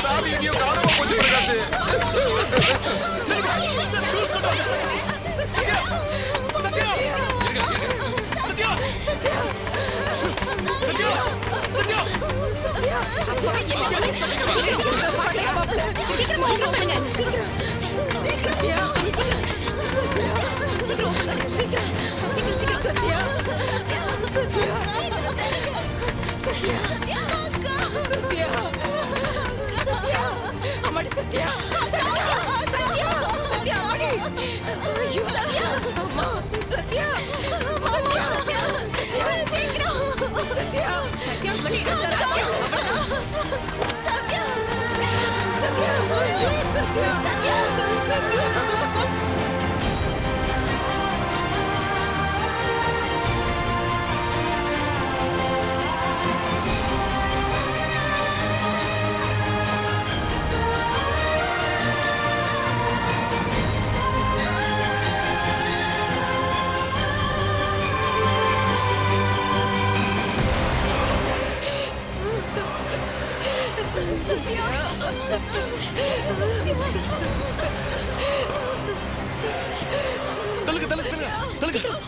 சாவி எங்கேயோ காணாம போச்சு பிரகாஷ். அம்மாடி சத்யா, சத்யா, சத்யா, அம்மாடி. ஐயோ, அம்மா, சத்யா, சத்யா, சத்யா, சீக்கிரம், சத்யா, சத்யா, அம்மாடி, சத்யா, சத்யா, சத்யா, ஐயோ, சத்யா, சத்யா, சத்யா.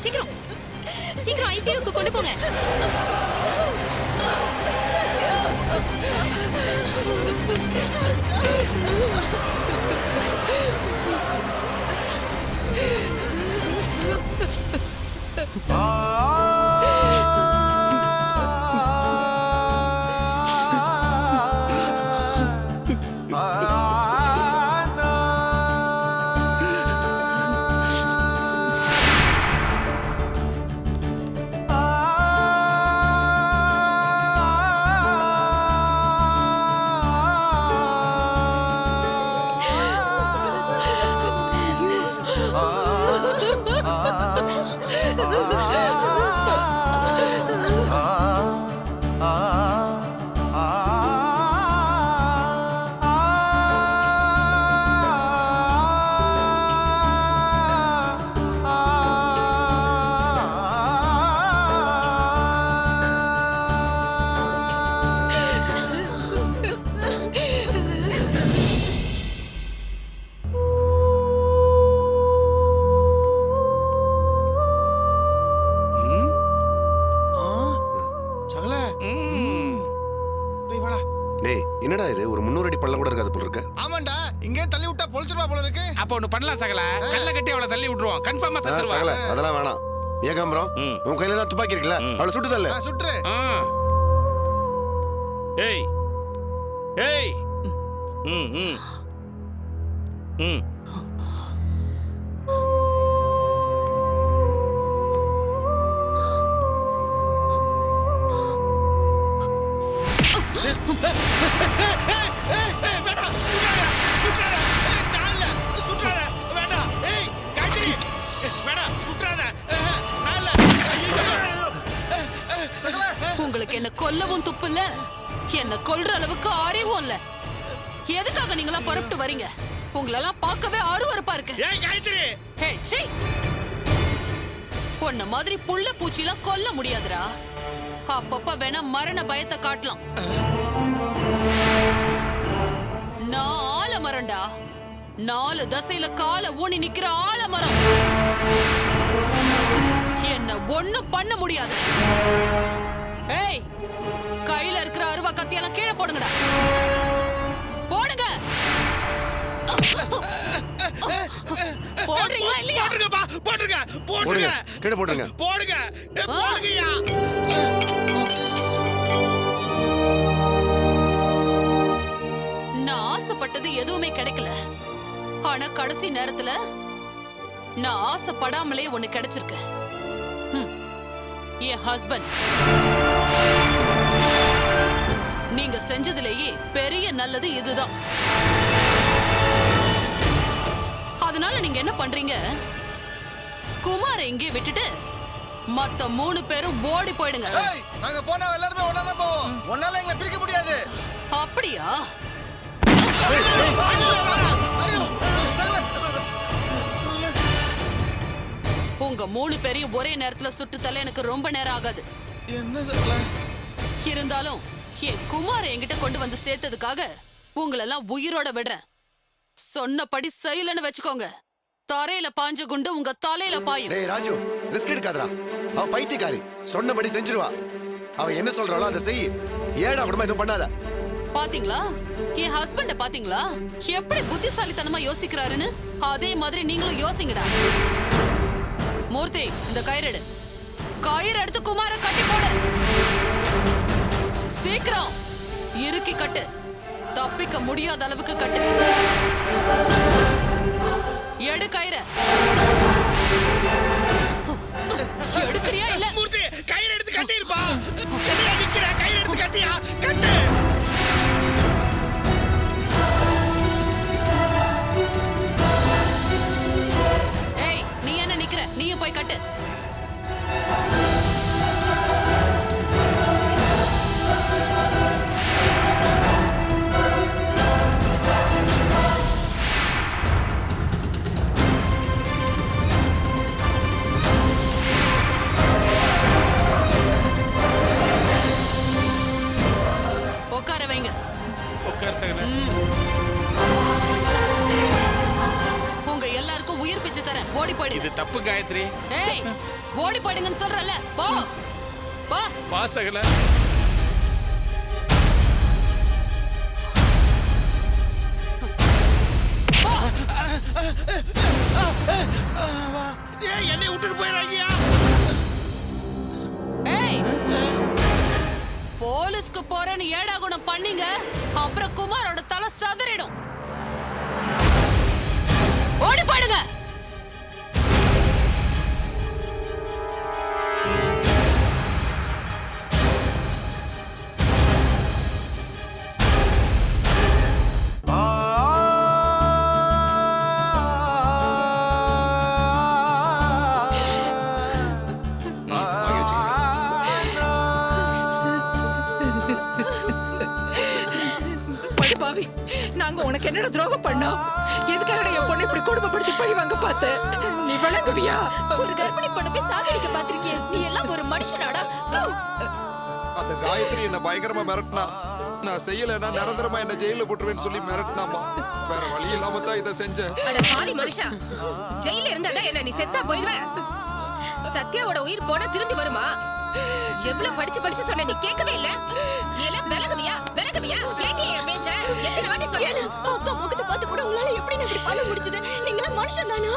சீக்கிரம் சீக்கிரம் ஐசியூக்கு கொண்டு போங்க. என்னடா இது ஒரு 300 அடி பள்ளம் கூட இருக்காது போல இருக்கு. ஆமாண்டா, இங்கே தள்ளி விட்டா பொழிச்சிடுவா போல இருக்கு. அப்ப ஒண்ணு பண்ணலாம் சகல, கல்ல கட்டி அவளை தள்ளி விட்டுருவோம், கன்ஃபார்மா செத்துருவா. சகல அதெல்லாம் வேணாம். ஏகாம்பரம், உன் கையில தான் துப்பாக்கி இருக்குல்ல, அவளை சுட்டு தள்ளு. சுட்டுரு. ஏய் ஏய் உங்களுக்கு என்ன கொல்லவும் துப்பு இல்ல, என்ன கொல்ற அளவுக்கு அறிவும் இல்ல. எதுக்காக நீங்களா புறப்பட்டு வரீங்க? உங்களெல்லாம் பார்க்கவே அருவருப்பா இருக்கு. உன்ன மாதிரி புள்ள பூச்சிலாம் கொல்ல முடியாதுடா. அப்பப்ப வேணா மரண பயத்தை காட்டலாம். நான் ஆலமரம்டா, 4 தசையில கால ஊனி நிக்கிற ஆலமரம். என்ன ஒண்ணும் பண்ண முடியாது. ஏய், கையில இருக்கிற அருவா கத்தியெல்லாம் கீழே போடுங்கடா, போடுங்க. போடுறீங்களா இல்லையா? போடுங்க போடுங்க, கீழே போடுங்க, போடுங்க போடுங்கயா. நான் ஆசைப்பட்டது எதுவுமே கிடைக்கல. ஆனா கடைசி நேரத்துல நான் ஆசைப்படாமலே ஒண்ணு கிடைச்சிருக்கு. என் ஹஸ்பண்ட். நீங்க செஞ்சதிலேயே பெரிய நல்லது இதுதான். அதனால நீங்க என்ன பண்றீங்க? குமாரை இங்கே விட்டுட்டு மத்த 3 பேரும் ஓடி போயிடுங்க. ஏய், நாங்க போனா எல்லாரும் ஒண்ணா தான் போவோம். ஒண்ணால எங்களை பிரிக்க முடியாது. அப்படியா? ஐயோ, சகல. உங்க 3 பேரையும் ஒரே நேரத்துல சுட்டு தள்ள எனக்கு ரொம்ப நேரம் ஆகாது. என்ன சகல? இருந்தாலும் என் குமார என்கிட்ட கொண்டு வந்து சேர்த்ததுக்காக உங்களெல்லாம் உயிரோட விடுறேன். சொன்னபடி செய்யலன்னு வச்சுக்கோங்க, தரையில பாஞ்ச குண்டு உங்க தலையில பாயும். டேய் ராஜு, ரிஸ்க் எடுக்காதடா. அவ பைத்தியக்காரி, சொன்னபடி செஞ்சிருவா. அவ என்ன சொல்றாளோ அதை செய். ஏடா கூடமா எதுவும் பண்ணாத. பாத்தீங்களா என் ஹஸ்பண்ட? பாத்தீங்களா எப்படி புத்திசாலித்தனமா யோசிக்கிறாருன்னு? அதே மாதிரி நீங்களும் யோசிங்கடா. மூர்த்தி, இந்த கயிறு எடுத்து குமார கட்டி போடு. சீக்கிரம் இறுக்கி கட்டு. தப்பிக்க முடியாத அளவுக்கு கட்டு. எடு கயிறு. எடுக்கிறியா இல்ல? மூர்த்தி கயிறு எடுத்து கட்டிருப்பா. நிக்கிற கயிறு எடுத்து கட்டியா? கட்டு. ஏய், நீ என்ன நிக்கிற? நீயும் போய் கட்டு. உட்கார வைங்க. உட்கார் சகல. உங்க எல்லாருக்கும் உயிர் பிச்சை தரேன். ஓடி போயிடுங்க. இது தப்பு காயத்ரி. ஏய், ஓடி போயிடுங்கன்னு சொல்றல. போ போ. வா சகல. ஏய், என்னை விட்டுட்டு போயிடாதீயா. ஏய், போலீஸ்க்கு போறேன்னு ஏடா குணம் பண்ணீங்க, அப்புறம் குமாரோட தலை சதறிடும். ஓடி போயிடுங்க. பாவி, நாங்க உனக்கு என்னடா துரோகம் பண்ணோம்? எதுக்காக என் பொண்ணை இப்படி குடும்பப்படுத்தி பழி வாங்க பார்த்த? நீ விளங்குவியா? ஒரு கர்ப்பிணி பொண்ணை போய் சாகடிக்க பாத்திருக்கிய? நீ எல்லாம் ஒரு மனுஷனாடா? அந்த காயத்ரி என்ன பயங்கரமா மிரட்டினா. நான் செய்யலைன்னா நிரந்தரமா என்ன ஜெயில போட்டுருவேன்னு சொல்லி மிரட்டினாமா. வேற வழி இல்லாம தான் இதை செஞ்சேன். அட பாவி மனுஷா, ஜெயில இருந்தா என்ன நீ செத்தா போயிடுவ? சத்யாவோட உயிர் போனா திரும்பி வருமா? எவ்வளவு படிச்சு சொன்ன, நீ கேட்கவே இல்ல. நீ எல்லாம் விலகுவியா? கேட்டியே என் பேச்ச? எத்தனை வாட்டி சொன்னேன்? அக்கா முகத்தை பார்த்து கூட உங்களால எப்படி இப்படி பண்ண முடிஞ்சது? நீங்களா மனுஷன் தானா?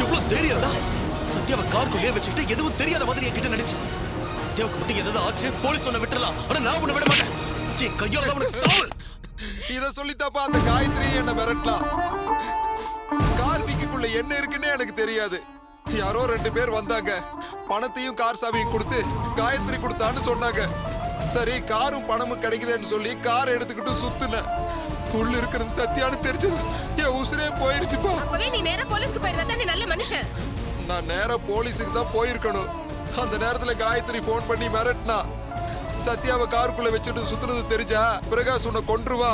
எவ்வளவு தைரியம் தான் சத்யாவை காருக்குள்ளே வச்சுக்கிட்டு எதுவும் தெரியாத மாதிரி என்கிட்ட நடிச்சு. சத்யாவுக்கு மட்டும் எதாவது ஆச்சு, போலீஸ் ஒண்ணு விட்டுறலாம். ஆனா நான் ஒண்ணு விட மாட்டேன். என் கையால உனக்கு சாவு. இத சொல்லித்தாப்பா அந்த காயத்ரி என்ன மிரட்டலாம். கார்பிக்குள்ள என்ன இருக்குன்னே எனக்கு தெரியாது. யாரோ 2 பேர் வந்தாங்க. பணத்தையும் கார் சாவியும் கொடுத்து காயத்ரி கொடுத்தான்னு சொன்னாங்க. சரி, காரும் பணமும் கிடைக்குதுன்னு சொல்லி கார் எடுத்துக்கிட்டு சுத்துனேன். உள்ள இருக்கிறது சத்யான்னு தெரிஞ்சது என் உசுரே போயிருச்சுப்பா. அப்பவே நீ நேரா போலீஸ்க்கு போயிருந்தா நீ நல்ல மனுஷன். நான் நேரா போலீஸுக்கு தான் போயிருக்கணும். அந்த நேரத்துல காயத்ரி போன் பண்ணி மிரட்டினா. சத்யாவை காருக்குள்ள வச்சுட்டு சுத்துறது தெரிஞ்சா பிரகாஷ் உன்னை கொன்றுவா.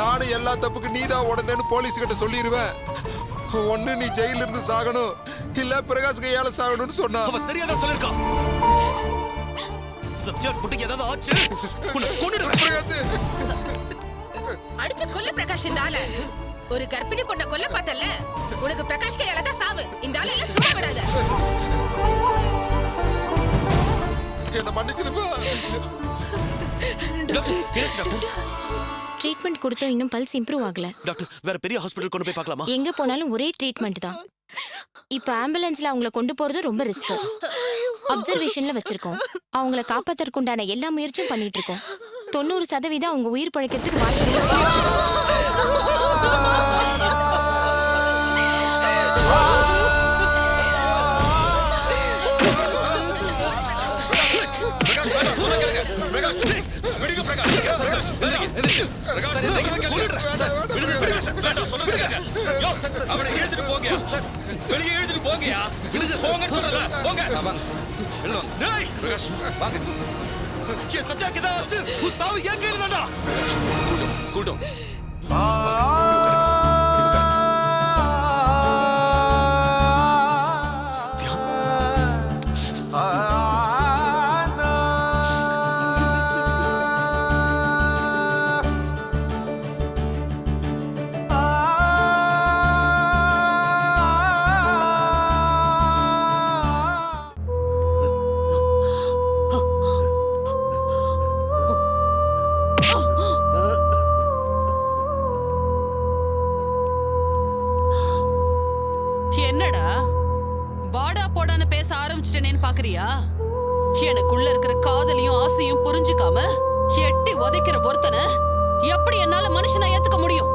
நானும் எல்லா தப்புக்கு நீதான் உடனேன்னு போலீஸ் கிட்ட சொல்லிடுவேன். ஒண்ணு நீ ஜெயில இருந்து சாகணும், இல்ல பிரகாஷ் கையால சாகணும்னு சொன்னா. அவ சரியா தான் சொல்லிருக்கான். சத்யாவுக்கு மட்டும் ஏதாவது ஆச்சு, உன்னை கொன்னுடுவேன். பிரகாஷ் அடிச்சு கொல்ல பிரகாஷ் இந்த ஆள. ஒரு கர்ப்பிணி பொண்ணை கொல்ல பார்த்தல, உனக்கு பிரகாஷ் கையால தான் சாவு. இந்த ஆள எல்லாம் சும்மா விடாத. என்ன மன்னிச்சிருப்பா. டாக்டர், என்னாச்சு டாக்டர்? ட்ரீட்மெண்ட் கொடுத்தோம், இன்னும் பல்ஸ் இம்ப்ரூவ் ஆகல. டாக்டர், வேற பெரிய ஹாஸ்பிடல் கொண்டு போய் பார்க்கலாமா? எங்க போனாலும் ஒரே ட்ரீட்மெண்ட் தான். இப்ப ஆம்புலன்ஸ்ல அவங்கள கொண்டு போறது ரொம்ப ரிஸ்க். அப்சர்வேஷன்ல வச்சிருக்கோம். அவங்கள காப்பாத்துறதுக்கு உண்டான எல்லா முயற்சியும் பண்ணிட்டு இருக்கோம். 90% அவங்க உயிர் பழைக்கிறதுக்கு வாய்ப்பு இருக்கு. அவனை என் சத்யாக்கு ஏதாவது ஆச்சு உன் சாவு என் கையில தான்டா. கூட்டம் சத்யா என்னடா வாடா போடான்னு பேச ஆரம்பிச்சிட்டேனேன்னு பாக்குறியா? எனக்குள்ள இருக்கிற காதலையும் ஆசையும் புரிஞ்சுக்காம எட்டி உதைக்கிற ஒருத்தனை எப்படி என்னால மனுஷனா ஏத்துக்க முடியும்?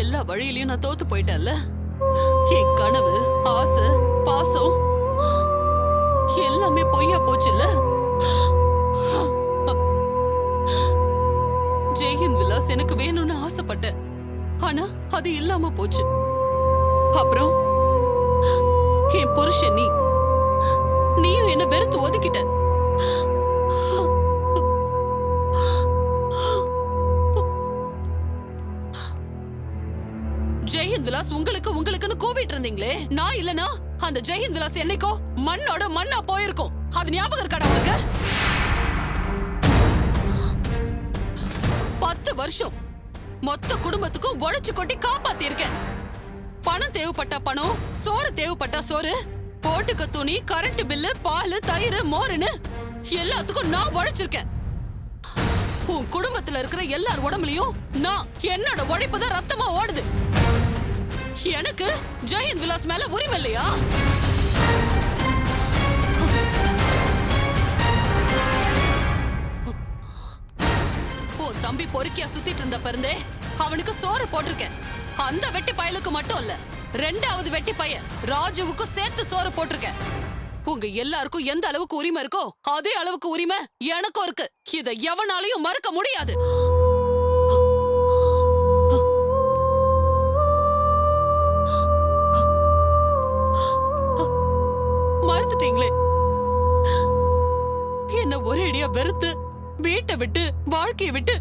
எல்லா வழியிலயும் நான் தோத்து போயிட்டேன்ல. என் கனவு, ஆசை, பாசம் எல்லாமே பொய்யா போச்சுல்ல. ஜெய்ஹிந்த் விலாஸ் எனக்கு வேணும்னு ஆசைப்பட்டேன். ஆனா அது இல்லாம போச்சு. அப்புறம் என் புருஷன் நீயும் என்ன வெறுத்து ஒதுக்கிட்ட. ஜெய்ஹிந்த் விலாஸ் உங்களுக்குன்னு கூவிட்டு இருந்தீங்களே, நான் இல்லனா அந்த ஜெய்ஹிந்த் விலாஸ் என்னைக்கோ மண்ணோட மண்ணா போயிருக்கும். அது ஞாபகம் இருக்காடா உனக்கு? 10 வருஷம் மொத்த குடும்பத்துக்கும் உழைச்சு கொட்டி காப்பாத்தி இருக்கேன். பணம் தேவைப்பட்டா பணம், சோறு தேவைப்பட்டா சோறு, போட்டுக்க துணி, கரண்ட் பில்லு, பால், தயிர், மோருன்னு எல்லாத்துக்கும் நான் உழைச்சிருக்கேன். உன் குடும்பத்துல இருக்கிற எல்லார் உடம்புலயும் நான் என்னோட உழைப்பு தான் ரத்தமா ஓடுது. எனக்கு ஜெய்ஹிந்த் விலாஸ் மேல உரிமை இல்லையா? தம்பி பொறுக்கியா சுத்திட்டு இருந்த பிறந்தே அவனுக்கு சோறு போட்டிருக்கேன். அந்த வெட்டி பயலுக்கு மட்டும் இல்ல, 2வது வெட்டி பைய ராஜுவுக்கும் சேர்த்து சோறு போட்டிருக்கேன். உங்க எல்லாருக்கும் எந்த அளவுக்கு உரிமை இருக்கோ அதே அளவுக்கு உரிமை எனக்கும் இருக்கு. இதை எவனாலையும் மறுக்க முடியாது. மறுத்துட்டீங்களே. என்ன ஒரேடியா வெறுத்து வீட்டை விட்டு, வாழ்க்கையை விட்டு,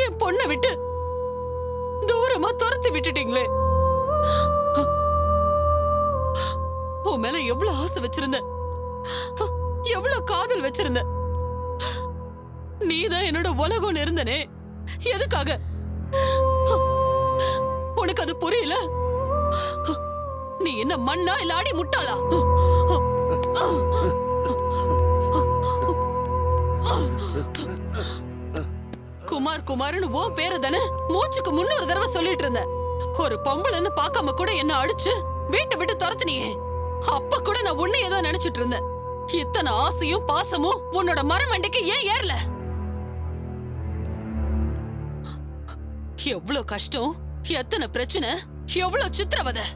என் பொண்ணை விட்டு தூரமா துரத்தி விட்டுட்டீங்களே. உன் மேல எவ்வளவு ஆசை வச்சிருந்த, எவ்வளவு காதல் வச்சிருந்த. நீதான் என்னோட உலகம் இருந்தனே. எதுக்காக? உனக்கு அது புரியல? நீ என்ன மண்ணா இல்ல அடி முட்டாளா? குமார் குமார்னு உன் பேரு தானே மூச்சுக்கு 300 தடவை சொல்லிட்டு இருந்த. ஒரு பொம்பளைன்னு பார்க்காம கூட என்ன அடிச்சு வீட்டை விட்டு துரத்துனியே. அப்ப கூட நான் உன்னை ஏதோ நினைச்சிட்டு இருந்தேன். இத்தனை ஆசையும் பாசமும் உன்னோட மரமண்டைக்கு ஏன் ஏறல? எவ்வளவு கஷ்டம், எத்தனை பிரச்சனை, எவ்வளவு சித்திரவதை.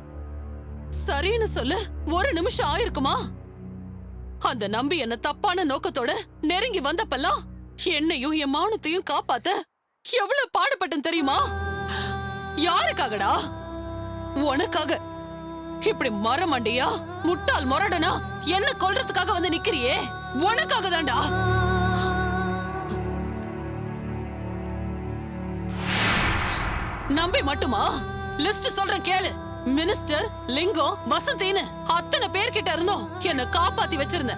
சரின்னு சொல்லு, ஒரு நிமிஷம் ஆயிருக்குமா? அந்த நம்பி என்ன தப்பான நோக்கத்தோட நெருங்கி வந்தப்பெல்லாம் என்னையும் என் மானத்தையும் காப்பாத்த எவ்வளவு பாடுபட்டன் தெரியுமா? யாருக்காகடா? உனக்காக. இப்படி மரமண்டையா முட்டாள் மொரடனா என்ன கொல்றதுக்காக வந்து நிக்கிறியே, உனக்காக தான்டா. நம்பி மட்டுமா? லிஸ்ட் சொல்றேன் கேளு. மினிஸ்டர், லிங்கம், வசந்தின்னு அத்தனை பேர்கிட்ட இருந்தோம் என்ன காப்பாத்தி வச்சிருந்த.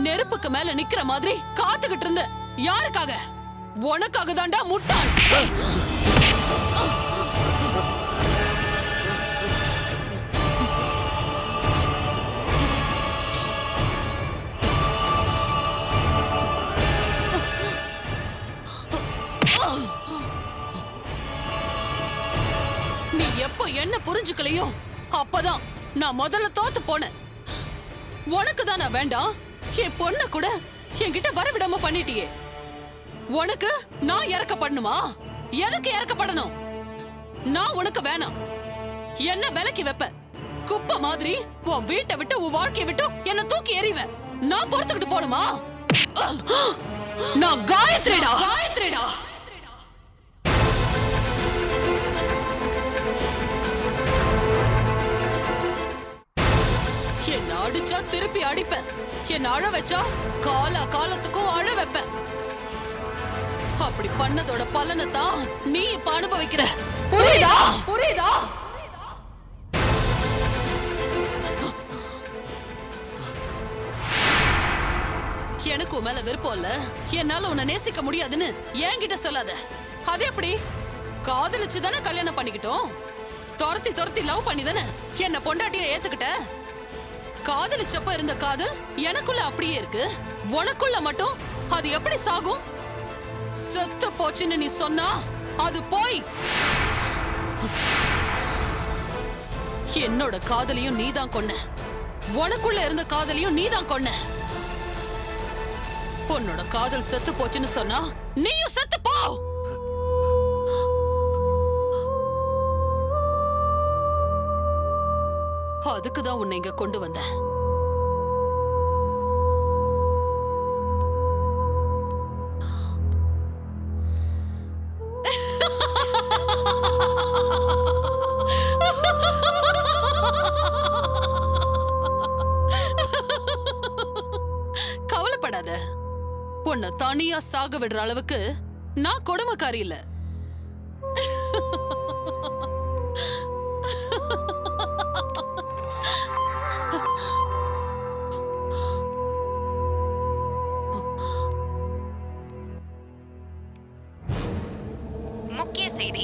நெருப்புக்கு மேல நிக்கிற மாதிரி காத்துக்கிட்டு இருந்த. யாருக்காக? உனக்காக தான்டா முட்டாள். நீ எப்போ என்ன புரிஞ்சுக்கலையோ அப்பதான் நான் முதல்ல தோத்து போனேன். உனக்கு தான் நான் வேண்டாம், என் பொண்ண கூட என்கிட்ட வரவிடாம பண்ணிட்டியே. உனக்கு நான் இறக்கப்படணுமா? எதுக்கு இறக்கப்படணும்? நான் உனக்கு வேணாம். என்ன விலக்கி வைப்ப? குப்பை மாதிரி உன் வீட்டை விட்டு, உன் வாழ்க்கையை விட்டு என்ன தூக்கி எறிவ. நான் பொறுத்துக்கிட்டு போணுமா? நான் காயத்ரிடா, காயத்ரிடா. என்ன அடிச்சா திருப்பி அடிப்பேன், என்ன அழ வச்சா காலத்துக்கும் அழ வைப்பேன். அப்படி பண்ணதோட பலனை தான் நீ இப்ப அனுபவிக்கிற. புரியுதா? புரியுதா? எனக்கு உன் மேல விருப்பம் இல்ல, என்னால உன்னை நேசிக்க முடியாதுன்னு என்கிட்ட சொல்லாத. அது எப்படி? காதலிச்சு தானே கல்யாணம் பண்ணிக்கிட்டோம். துரத்தி லவ் பண்ணி தானே என்ன பொண்டாட்டிய ஏத்துக்கிட்ட. காதலிச்சப்ப இருந்த காதல் எனக்குள்ள அப்படியே இருக்கு, உனக்குள்ள மட்டும் அது எப்படி சாகும்? செத்து போச்சுன்னு நீ சொன்னா அது போய். என்னோட காதலியும் நீதான் கொன்ன, உனக்குள்ள இருந்த காதலியும் நீதான் கொன்ன. உன்னோட காதல் செத்து போச்சுன்னு சொன்னா நீயும் செத்து போ. அதுக்குதான் உன்னை இங்க கொண்டு வந்தேன். கவலைப்படாத, உன்னை தனியா சாக விடுற அளவுக்கு நான் கொடுமைக்காரி இல்ல. முக்கிய செய்தி.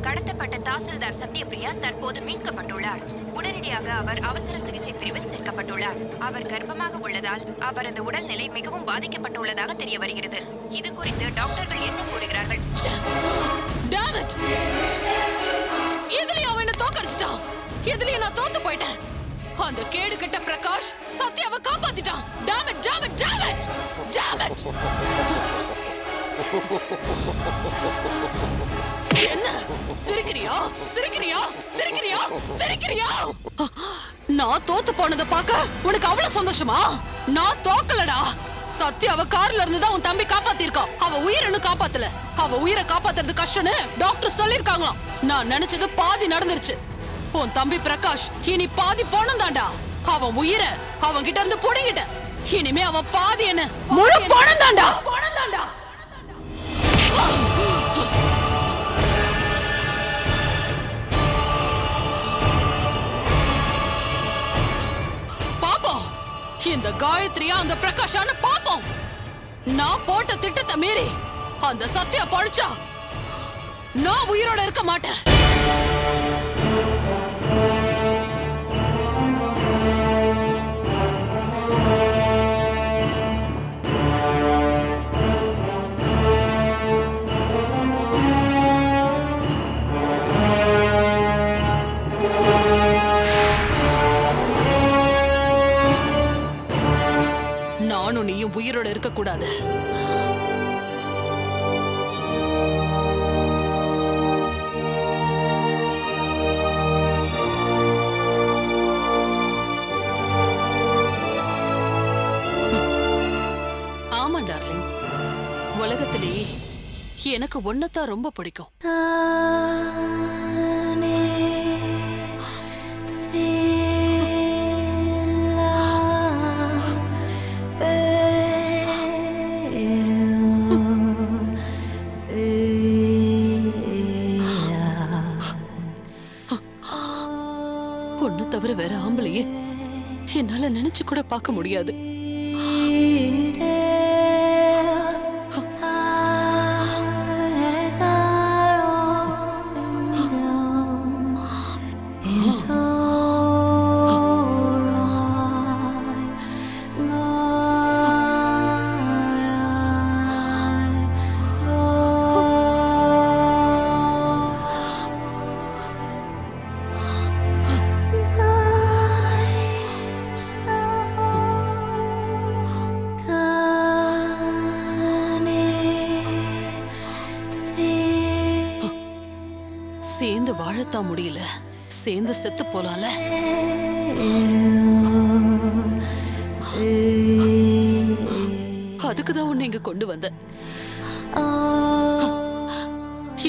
கடத்தப்பட்ட தாசில்தார் சத்யபிரியா தற்போது மீட்கப்பட்டுள்ளார். உடனடியாக அவர் அவசர சிகிச்சை பிரிவில் சேர்க்கப்பட்டுள்ளார். அவர் கர்ப்பமாக உள்ளதால் அவரது உடல்நிலை மிகவும் பாதிக்கப்பட்டுள்ளதாக தெரிய வருகிறது. இது குறித்து டாக்டர்கள் என்ன கூறுகிறார்கள்? இதுலயும் அவன் என்ன தோக்கடிச்சிட்டான், இதுலயும் நான் தோத்து போயிட்டேன். அந்த கேடு கெட்ட Prakash சத்யாவை காப்பாத்திட்டான். Damn it, damn it, damn it, damn it. என்ன சிரிக்கிறியா சிரிக்கிறியா சிரிக்கிறியா சிரிக்கிறியா? நான் தோத்து போனதை பார்க்க உனக்கு அவ்வளவு சந்தோஷமா? நான் தோக்கலடா. சத்யாவை கார்ல இருந்து தான் உன் தம்பி காப்பாத்திருக்கான். அவ உயிரை காப்பாத்தல, அவ உயிரை காப்பாத்துறது கஷ்டம்னு டாக்டர் சொல்லிருக்காங்களாம். நான் நினைச்சது பாதி நடந்துருச்சு. உன் தம்பி பிரகாஷ் இனி பாதி போனம் தாண்டா. அவன் உயிரை அவன் கிட்ட இருந்து புடிங்கிட்ட. இனிமே அவன் பாதி என்ன முழு போனம் தாண்டா. பாப்போம் இந்த காயத்ரியா அந்த பிரகாஷான பாப்போம். நான் போட்ட திட்டத்தை மீறி அந்த சத்யா பழிச்சா நான் உயிரோட இருக்க மாட்டேன். நானும் நீயும் உயிரோட இருக்க கூடாது. ஆமா டார்லிங், உலகத்திலேயே எனக்கு ஒன்னதான் ரொம்ப பிடிக்கும். பொண்ணு தவிர வேற ஆம்பளையே என்னால நினைச்சு கூட பார்க்க முடியாது. சேர்ந்து வாழத்தான் முடியல, சேர்ந்து செத்து போலால. அதுக்குதான் உன்னை இங்க கொண்டு வந்த.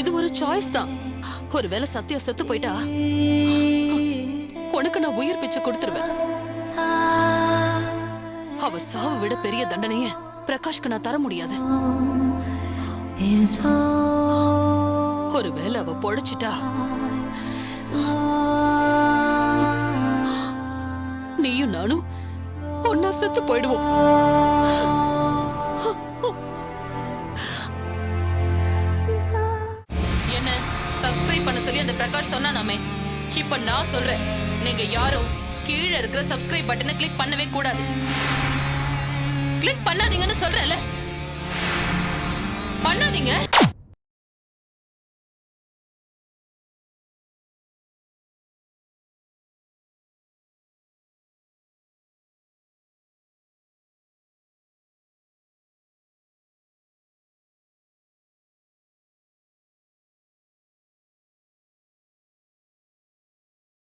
இது ஒரு சாய்ஸ் தான். ஒருவேளை சத்யா செத்து போயிட்டா உனக்கு நான் உயிர் பிச்சை கொடுத்துருவேன். அவ சாவை விட பெரிய தண்டனைய பிரகாஷ்க்கு நான் தர முடியாது. ஒருவேளை அவ பொழைச்சிட்டா நீயும் நானும் ஒன்னா செத்து போயிடுவோம். என்ன சப்ஸ்கிரைப் பண்ண சொல்லி அந்த பிரகாஷ் சொன்னானாமே, இப்ப நான் சொல்றேன், நீங்க யாரும் கீழே இருக்கிற சப்ஸ்கிரைப் பட்டனை கிளிக் பண்ணவே கூடாது. கிளிக் பண்ணாதீங்கன்னு சொல்றேன்ல, பண்ணாதீங்க.